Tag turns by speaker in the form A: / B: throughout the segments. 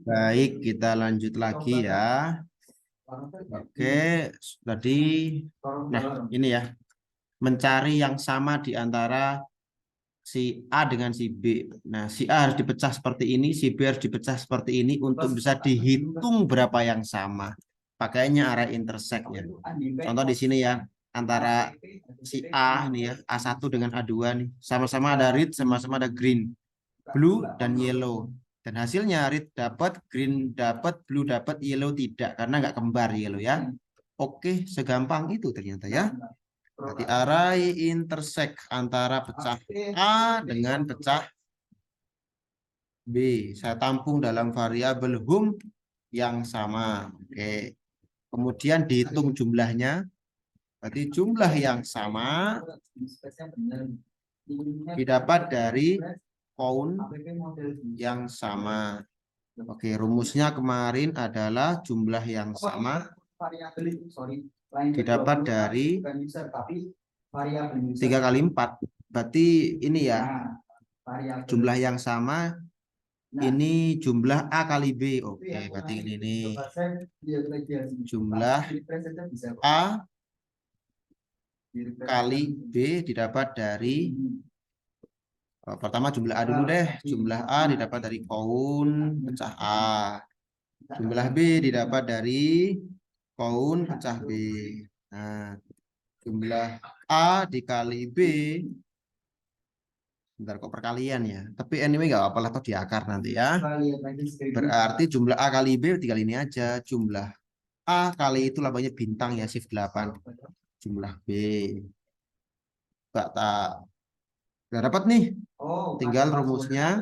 A: Baik, kita lanjut lagi ya. Oke, tadi, nah ini ya, mencari yang sama di antara si A dengan si B. Nah, si A harus dipecah seperti ini, si B harus dipecah seperti ini untuk bisa dihitung berapa yang sama. Pakainya array intersect ya. Contoh di sini ya, antara si A nih ya, A1 dengan A2 nih, sama-sama ada red, sama-sama ada green, blue dan yellow. Dan hasilnya red dapat, green dapat, blue dapat, yellow tidak karena nggak kembar yellow ya. Oke, segampang itu ternyata ya. Berarti array intersect antara pecah A dengan pecah B. Saya tampung dalam variabel home yang sama. Oke. Kemudian dihitung jumlahnya. Berarti jumlah yang sama didapat dari count yang sama. Oke, rumusnya kemarin adalah jumlah yang sama didapat dari 3 kali 4. Berarti ini ya, jumlah yang sama ini jumlah A kali B. Oke, berarti ini nih jumlah A kali B didapat dari pertama jumlah A dulu deh. Jumlah A didapat dari count pecah A. Jumlah B didapat dari count pecah B. Nah, jumlah A dikali B. Bentar kok perkalian ya. Tapi anyway nggak apa-apa lah toh di akar nanti ya. Berarti jumlah A kali B tinggal ini aja. Jumlah A kali itu banyak bintang ya, shift 8. Jumlah B. Nggak dapat nih. Tinggal rumusnya.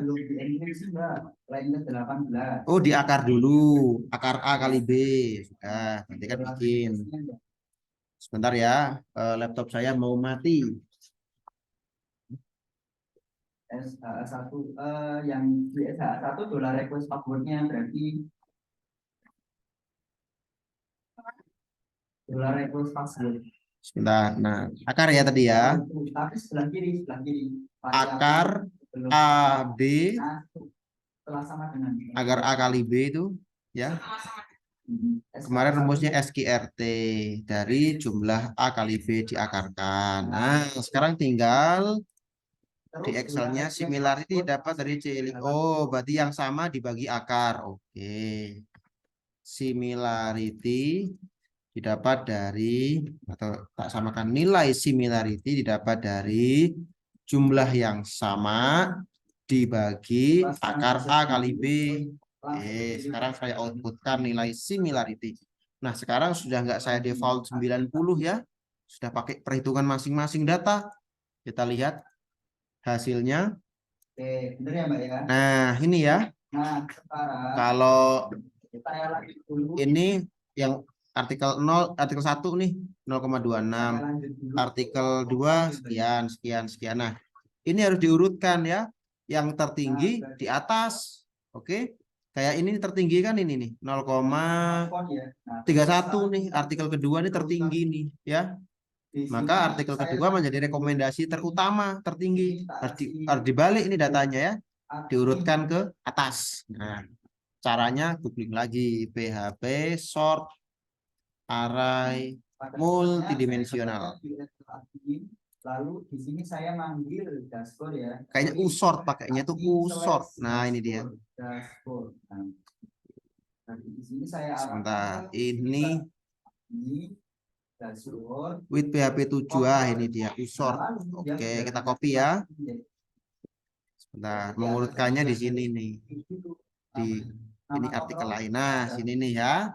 A: Oh, di akar dulu. Akar A kali B. Sudah, nanti kan bikin. Sebentar ya. Laptop saya mau mati. SH1 yang di SH1 dollar request passwordnya berarti dollar request password. Sebentar, nah akar ya tadi ya. Tapi sebelah kiri. Akar AB agar A kali B itu ya. Kemarin rumusnya SQRT dari jumlah A kali B diakarkan. Nah, sekarang tinggal di Excelnya similarity dapat dari C. Oh, berarti yang sama dibagi akar. Oke. Similarity didapat dari, atau tak samakan, nilai similarity didapat dari jumlah yang sama dibagi akar A kali B. Oke, sekarang saya outputkan nilai similarity. Nah, sekarang sudah nggak saya default 90 ya. Sudah pakai perhitungan masing-masing data. Kita lihat hasilnya. Oke, benar ya Mbak ya? Nah, ini ya. Nah, sekarang kalau ini yang artikel 0, artikel 1 nih 0,26. Artikel 2 sekian. Nah, ini harus diurutkan ya. Yang tertinggi di atas. Oke. Kayak ini tertinggi kan ini nih 0,31 nih. Artikel kedua ini tertinggi nih ya. Maka artikel kedua menjadi rekomendasi terutama, tertinggi. Harus dibalik ini datanya ya. Diurutkan ke atas. Nah, caranya googling lagi PHP sort array multidimensional. Lalu di sini saya manggil dashboard ya. Kayaknya usort pakainya tuh usort. Nah, ini dia. Dashboard. Nah, di sini saya sebentar. Ini dashboard with PHP 7 ini dia usort. Oke, kita copy ya. Sebentar, mengurutkannya di sini nih. Di ini artikel lain. Nah, sini nih ya.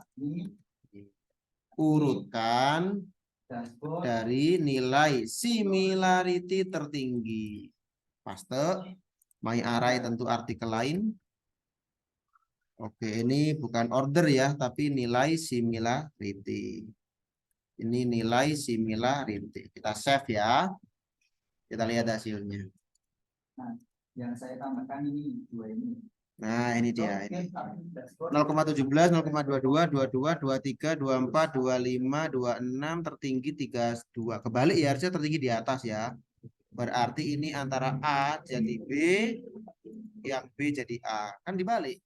A: Urutkan dari nilai similarity tertinggi. Paste, my array tentu artikel lain. Oke, ini bukan order ya, tapi nilai similarity. Ini nilai similarity. Kita save ya. Kita lihat hasilnya. Nah, yang saya tambahkan ini dua ini. Nah, ini dia. 0,17, 0,22, 22, 23, 24, 25, 26, tertinggi 32. Kebalik ya, harusnya tertinggi di atas ya. Berarti ini antara A jadi B, yang B jadi A. Kan dibalik.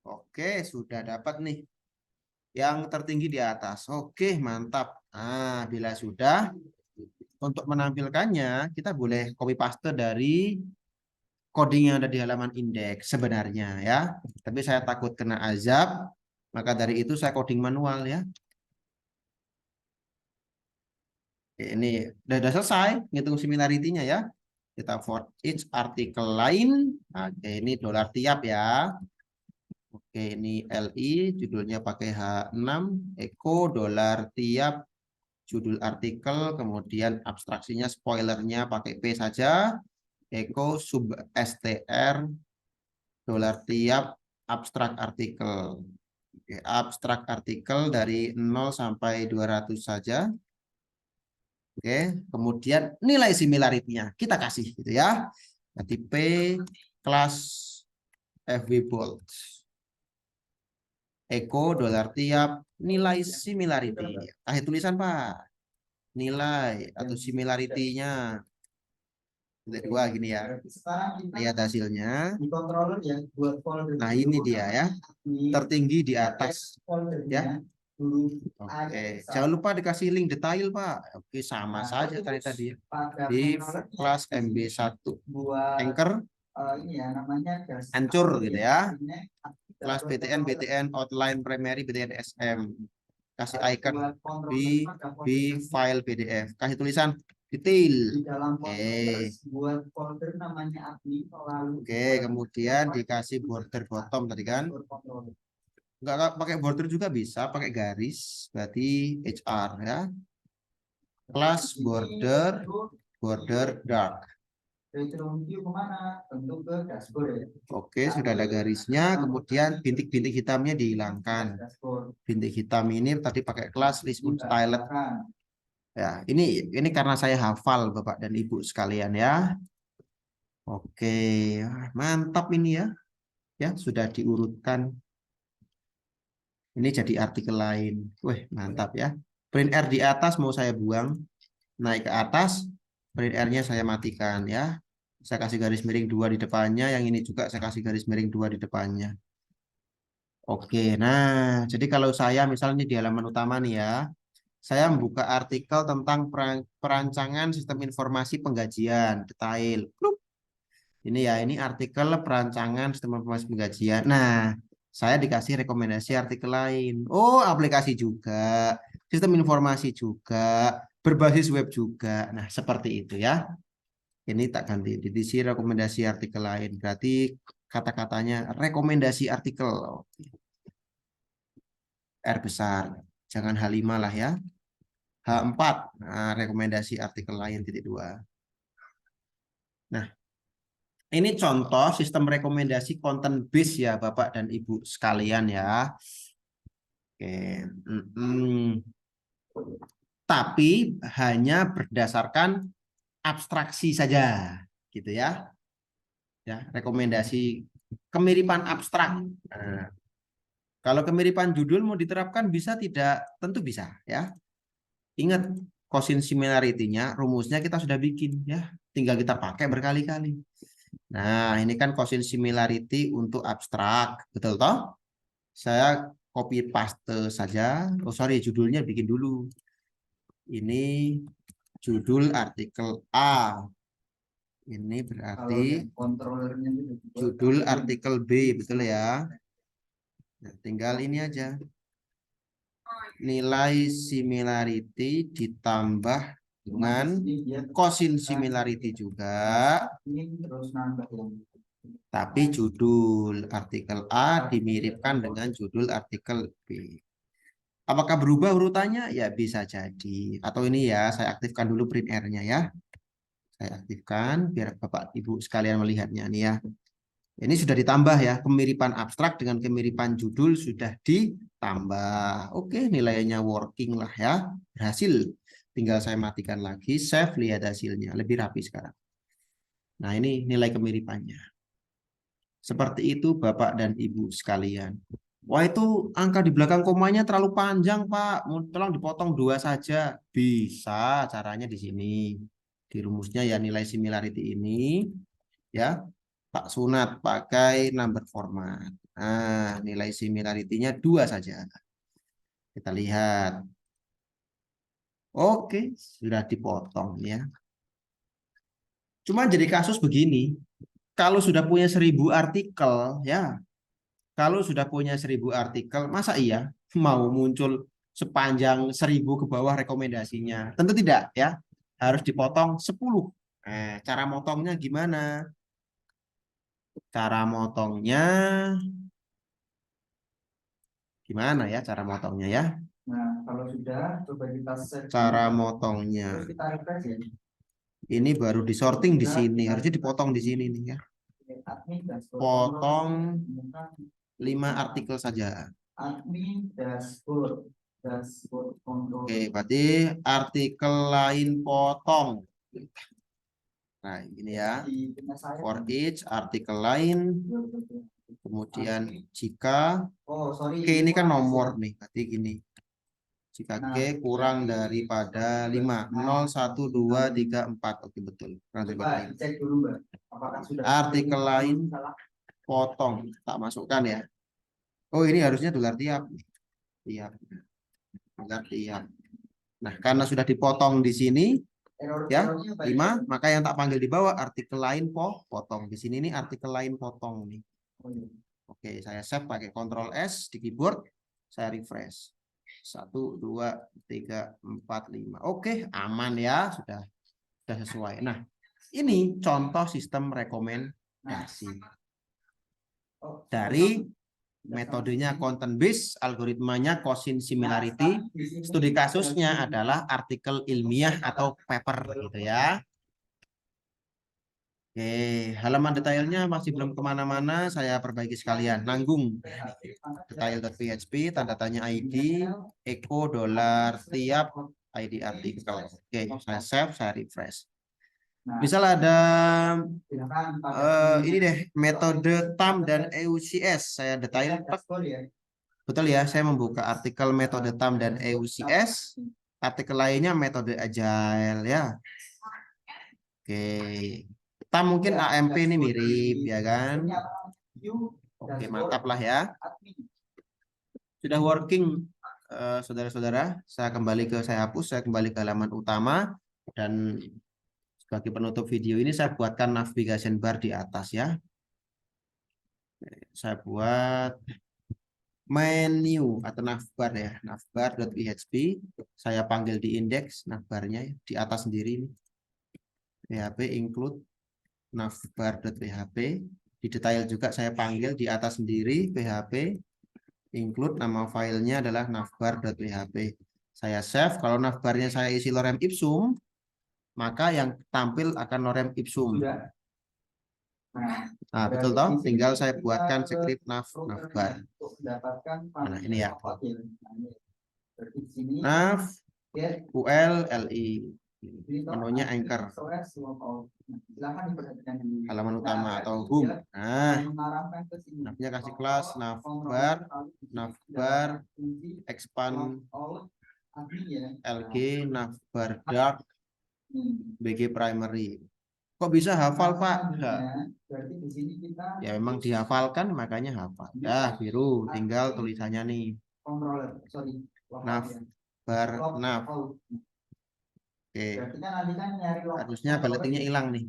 A: Oke, sudah dapat nih. Yang tertinggi di atas. Oke, mantap. Nah, bila sudah, untuk menampilkannya, kita boleh copy paste dari coding yang ada di halaman indeks sebenarnya ya. Tapi saya takut kena azab, maka dari itu saya coding manual ya. Ini udah selesai ngitung similarity-nya ya. Kita for each artikel lain. Oke, ini dolar tiap ya. Oke, ini LI judulnya pakai H6, Eko dolar tiap judul artikel, kemudian abstraksinya spoilernya pakai P saja. Eko sub STR dolar tiap abstrak artikel. Oke, abstrak artikel dari 0 sampai 200 saja. Oke, kemudian nilai similarity-nya kita kasih gitu ya. Nanti P kelas FW bold. Eko dolar tiap nilai similarity. Kasih tulisan Pak. Nilai atau similarity-nya. Dua gini ya. Lihat hasilnya. Nah, ini dia ya. Tertinggi di atas ya. Oke, jangan lupa dikasih link detail, Pak. Oke, sama saja tadi di kelas MB1 Anchor hancur gitu ya. Kelas BTN outline primary BTN SM. Kasih icon B file PDF. Kasih tulisan detail. Oke, kemudian dikasih border bottom tadi kan. Enggak pakai border juga bisa, pakai garis, berarti HR ya. Kelas border dark. Oke, sudah ada garisnya, kemudian bintik-bintik hitamnya dihilangkan. Bintik hitam ini tadi pakai kelas list style. Ya, ini karena saya hafal Bapak dan Ibu sekalian ya. Oke, mantap ini ya. Ya, sudah diurutkan. Ini jadi artikel lain. Wih, mantap ya. Print R di atas mau saya buang. Naik ke atas, print R-nya saya matikan ya. Saya kasih garis miring 2 di depannya. Yang ini juga saya kasih garis miring 2 di depannya. Oke, nah jadi kalau saya misalnya di halaman utama nih ya. Saya membuka artikel tentang perancangan sistem informasi penggajian. Detail. Plup. Ini ya, ini artikel perancangan sistem informasi penggajian. Nah, saya dikasih rekomendasi artikel lain. Oh, aplikasi juga, sistem informasi juga, berbasis web juga. Nah, seperti itu ya. Ini tak ganti, diisi rekomendasi artikel lain. Berarti kata-katanya rekomendasi artikel. R besar. Jangan H5 lah ya. H4. Nah, rekomendasi artikel lain titik 2. Nah, ini contoh sistem rekomendasi konten base ya Bapak dan Ibu sekalian ya. Oke. Tapi hanya berdasarkan abstraksi saja gitu ya. Ya, rekomendasi kemiripan abstrak. Nah, kalau kemiripan judul mau diterapkan bisa tidak? Tentu bisa ya. Ingat cosin similarity-nya, rumusnya kita sudah bikin ya. Tinggal kita pakai berkali-kali. Nah, ini kan cosin similarity untuk abstrak, betul toh? Saya copy paste saja. Oh, sorry, judulnya bikin dulu. Ini judul artikel A. Ini berarti judul artikel B, betul ya? Nah, tinggal ini aja. Nilai similarity ditambah dengan cosin similarity juga. Tapi judul artikel A dimiripkan dengan judul artikel B. Apakah berubah urutannya? Ya bisa jadi. Atau ini ya, saya aktifkan dulu print R-nya ya. Saya aktifkan biar Bapak Ibu sekalian melihatnya nih ya. Ini sudah ditambah ya, kemiripan abstrak dengan kemiripan judul sudah ditambah. Oke, nilainya working lah ya, berhasil. Tinggal saya matikan lagi, save, lihat hasilnya. Lebih rapi sekarang. Nah, ini nilai kemiripannya. Seperti itu Bapak dan Ibu sekalian. Wah, itu angka di belakang komanya terlalu panjang, Pak. Tolong dipotong 2 saja. Bisa, caranya di sini. Di rumusnya ya nilai similarity ini. Ya. tak sunat pakai number format. Nah, nilai similarity-nya 2 saja. Kita lihat. Oke, sudah dipotong ya. Cuma jadi kasus begini. Kalau sudah punya 1000 artikel, ya. Kalau sudah punya 1000 artikel, masa iya mau muncul sepanjang 1000 ke bawah rekomendasinya? Tentu tidak ya. Harus dipotong 10. Cara motongnya gimana? Cara motongnya gimana ya cara motongnya ya?
B: Nah, kalau sudah coba kita save.
A: Cara motongnya.
B: Terus kita refresh ya.
A: Ini baru disorting di sini, harusnya dipotong di sini nih ya. Potong 5 artikel saja.
B: Admin dashboard.
A: Oke, berarti artikel lain potong. Nah, ini ya. For each artikel lain. Kemudian jika Oke, ini kan nomor nih, berarti gini. Jika G kurang daripada 5, 0, 1, 2, 3, 4. Oke, betul. Kurang daripada 5. Artikel lain potong, tak masukkan ya. Oh, ini harusnya dolar tiap. Tiap. Dolar tiap. Nah, karena sudah dipotong di sini, ya, 5, maka yang tak panggil di bawah artikel lain potong. Di sini nih artikel lain potong nih. Oke, saya save pakai Ctrl S di keyboard, saya refresh. 1, 2, 3, 4, 5. Oke, aman ya, sudah sesuai. Nah, ini contoh sistem rekomendasi dari metodenya content based, algoritmanya Cosin similarity. Studi kasusnya adalah artikel ilmiah atau paper gitu ya. Oke, halaman detailnya masih belum kemana-mana, saya perbaiki sekalian. Nanggung detail.php, tanda tanya ID, echo dolar tiap ID artikel. Oke, saya save, saya refresh. Misal ada ini deh, metode TAM dan EUCS, saya detail. Betul ya, saya membuka artikel metode TAM dan EUCS. Artikel lainnya metode Agile ya. Oke. TAM mungkin AMP ini mirip ya kan. Oke, mantap lah ya. Sudah working saudara-saudara. Saya hapus, saya kembali ke halaman utama dan sebagai penutup video ini saya buatkan navigation bar di atas ya. Saya buat menu atau navbar ya, navbar.php. Saya panggil di indeks navbarnya di atas sendiri ini. PHP include navbar.php. Di detail juga saya panggil di atas sendiri PHP include, nama filenya adalah navbar.php. Saya save. Kalau navbarnya saya isi lorem ipsum, maka yang tampil akan lorem ipsum. Nah, betul toh? Tinggal saya buatkan script navbar. Nah, ini ya. Nav ul li. Menunya anchor. Halaman utama atau home. Nah, navnya kasih kelas navbar expand lg navbar dark bg primary. Kok bisa hafal Pak? Ya memang dihafalkan makanya hafal. Biru tinggal tulisannya nih. Navbar nav. Oke. Harusnya baletingnya hilang nih.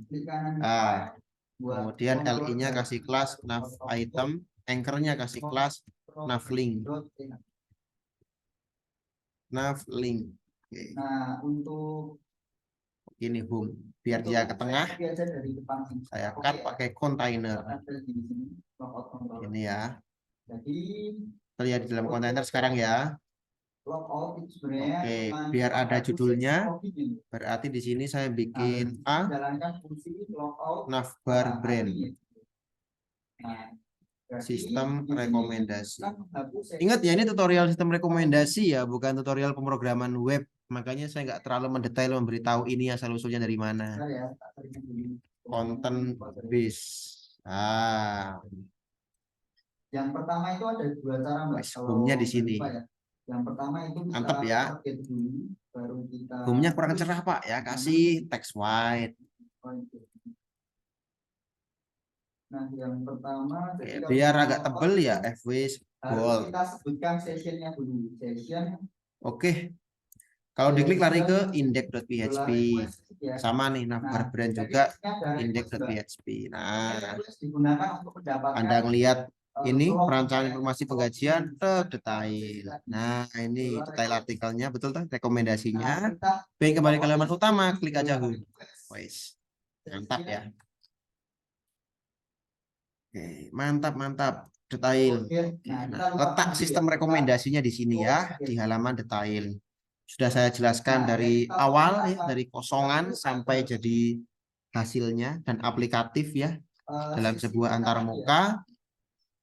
A: Kemudian li-nya kasih kelas nav item, anchor-nya kasih kelas navlink. Navlink. Oke. Nah, untuk ini home biar dia ke tengah, saya cut pakai container ini ya. Terlihat di dalam kontainer sekarang ya. Oke, biar ada judulnya, berarti di sini saya bikin A navbar brand sistem rekomendasi. Ingat ya, ini tutorial sistem rekomendasi ya, bukan tutorial pemrograman web. Makanya saya nggak terlalu mendetail memberitahu ini asal usulnya dari mana. Content base. Yang pertama itu ada 2 cara Mbak. Home-nya di sini. Yang pertama itu mantap ya. Home-nya kurang cerah Pak ya, kasih text white.
B: Nah, yang pertama,
A: Oke,
B: jadi
A: biar
B: kalau
A: agak
B: mau
A: tebel ya
B: output,
A: FW
B: harus
A: bold.
B: kita sebutkan sessionnya dulu. Session
A: Oke, kalau diklik lari ke index.php.
B: $request ya.
A: Sama nih, navbar
B: Nah,
A: brand
B: jadi
A: juga
B: ini ada request juga.
A: index.php. Nah,
B: Request digunakan untuk mendapatkan
A: Anda ngelihat ini
B: kelompok
A: perancangan
B: ya,
A: informasi
B: kelompok
A: pengajian
B: ini.
A: detail. Nah, ini detail artikelnya betul tuh
B: Nah,
A: rekomendasinya.
B: kita
A: Pengen kembali ke halaman utama, klik aja
B: Google
A: home. Wes, mantap ya. Oke, mantap mantap. Detail.
B: Nah,
A: Nah,
B: kita lupa
A: letak
B: dulu
A: sistem
B: ya,
A: rekomendasinya di sini ya, di halaman detail. Sudah saya jelaskan
B: Nah,
A: dari
B: yang kita
A: awal
B: perlukan
A: ya, dari kosongan sampai jadi hasilnya dan aplikatif ya dalam sebuah
B: sistemnya namanya ya.
A: antarmuka.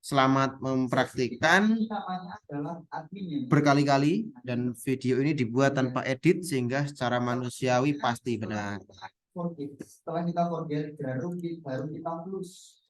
A: Selamat mempraktikkan
B: Ini namanya adalah admin ini.
A: berkali-kali dan video ini dibuat tanpa edit sehingga secara manusiawi pasti benar.
B: Setelah kita forget baru kita plus.